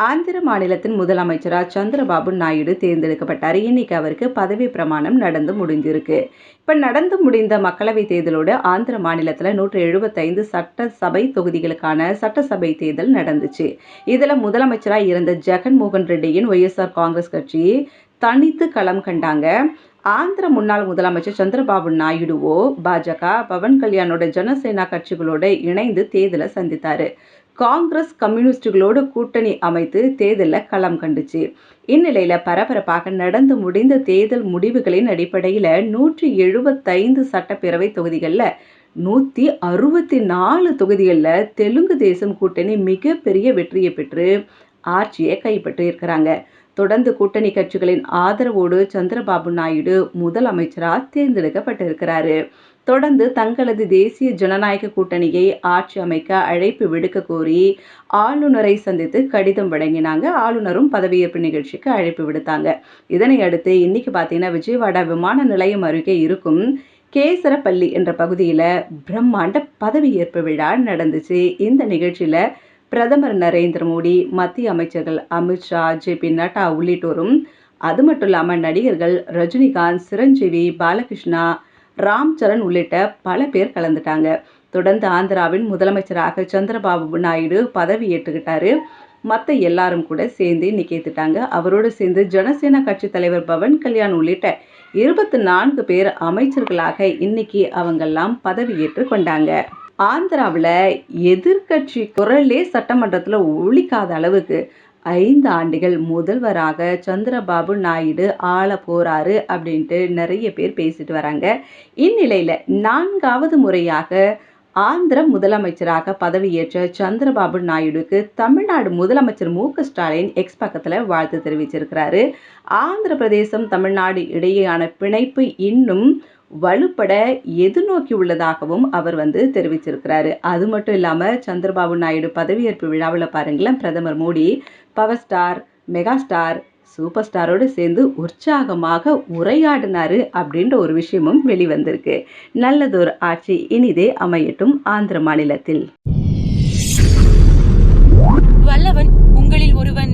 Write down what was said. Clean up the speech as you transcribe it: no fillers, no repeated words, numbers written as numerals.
ஆந்திர மாநிலத்தின் முதலமைச்சரா சந்திரபாபு நாயுடு தேர்ந்தெடுக்கப்பட்டார். இன்னைக்கு அவருக்கு பதவி பிரமாணம் நடந்து முடிஞ்சிருக்கு. இப்ப நடந்து முடிந்த மக்களவை தேர்தலோடு ஆந்திர மாநிலத்துல 175 சட்டசபை தொகுதிகளுக்கான சட்டசபை தேர்தல் நடந்துச்சு. இதுல முதலமைச்சரா இருந்த ஜெகன்மோகன் ரெட்டியின் ஒய்எஸ்ஆர் காங்கிரஸ் கட்சி தனித்து களம் கண்டாங்க. ஆந்திர முன்னாள் முதலமைச்சர் சந்திரபாபு நாயுடுவோ பாஜக, பவன் கல்யாணோட ஜனசேனா கட்சிகளோட இணைந்து தேர்தலை சந்தித்தாரு. காங்கிரஸ் கம்யூனிஸ்டுகளோடு கூட்டணி அமைத்து தேர்தலில் களம் கண்டுச்சு. இந்நிலையில பரபரப்பாக நடந்து முடிந்த தேர்தல் முடிவுகளின் அடிப்படையில் 175 சட்டப்பேரவை தொகுதிகளில் 164 தொகுதிகளில் தெலுங்கு தேசம் கூட்டணி மிகப்பெரிய வெற்றியை பெற்று ஆட்சியை கைப்பற்றி இருக்கிறாங்க. தொடர்ந்து கூட்டணி கட்சிகளின் ஆதரவோடு சந்திரபாபு நாயுடு முதலமைச்சராக தேர்ந்தெடுக்கப்பட்டிருக்கிறாரு. தொடர்ந்து தங்களது தேசிய ஜனநாயக கூட்டணியை ஆட்சி அமைக்க அழைப்பு விடுக்க கோரி ஆளுநரை சந்தித்து கடிதம் வழங்கினாங்க. ஆளுநரும் பதவியேற்பு நிகழ்ச்சிக்கு அழைப்பு விடுத்தாங்க. இதனை அடுத்து இன்னைக்கு பார்த்தீங்கன்னா விஜயவாடா விமான நிலையம் அருகே இருக்கும் கேசரப்பள்ளி என்ற பகுதியில் பிரம்மாண்ட பதவியேற்பு விழா நடந்துச்சு. இந்த நிகழ்ச்சியில் பிரதமர் நரேந்திர மோடி, மத்திய அமைச்சர்கள் அமித்ஷா, ஜே.பி. நட்டா உள்ளிட்டோரும், அது மட்டும் இல்லாமல் நடிகர்கள் ரஜினிகாந்த், சிரஞ்சீவி, பாலகிருஷ்ணா, ராம் சரண் உள்ளிட்ட பல பேர் கலந்துட்டாங்க. தொடர்ந்து ஆந்திராவின் முதலமைச்சராக சந்திரபாபு நாயுடு பதவி ஏற்றுக்கிட்டாரு. மற்ற எல்லாரும் கூட சேர்ந்து இன்னைக்கு ஏற்றுட்டாங்க. அவரோடு சேர்ந்து ஜனசேனா கட்சி தலைவர் பவன் கல்யாண் உள்ளிட்ட 24 பேர் அமைச்சர்களாக இன்னைக்கு அவங்கெல்லாம் பதவி ஏற்று கொண்டாங்க. ஆந்திராவில் எதிர்கட்சி குரலே சட்டமன்றத்தில் ஒழிக்காத அளவுக்கு 5 ஆண்டுகள் முதல்வராக சந்திரபாபு நாயுடு ஆள போறாரு அப்படின்ட்டு நிறைய பேர் பேசிட்டு வராங்க. இந்நிலையில் 4வது முறையாக ஆந்திர முதலமைச்சராக பதவியேற்ற சந்திரபாபு நாயுடுக்கு தமிழ்நாடு முதலமைச்சர் மு.க.ஸ்டாலின் எக்ஸ் பக்கத்தில் வாழ்த்து தெரிவிச்சிருக்கிறாரு. ஆந்திர பிரதேசம் தமிழ்நாடு இடையேயான பிணைப்பு இன்னும் வலுப்பட எதிர்நோக்கி உள்ளதாகவும் அவர் தெரிவிச்சிருக்கிறாரு. அது மட்டும் இல்லாமல் சந்திரபாபு நாயுடு பதவியேற்பு விழாவில் பாருங்களேன், பிரதமர் Modi power star, mega star, super ஸ்டாரோடு சேர்ந்து உற்சாகமாக உரையாடினாரு அப்படின்ற ஒரு விஷயமும் வெளிவந்திருக்கு. நல்லதொரு ஆட்சி இனிதே அமையட்டும் ஆந்திர மாநிலத்தில். வல்லவன் உங்களில் ஒருவன்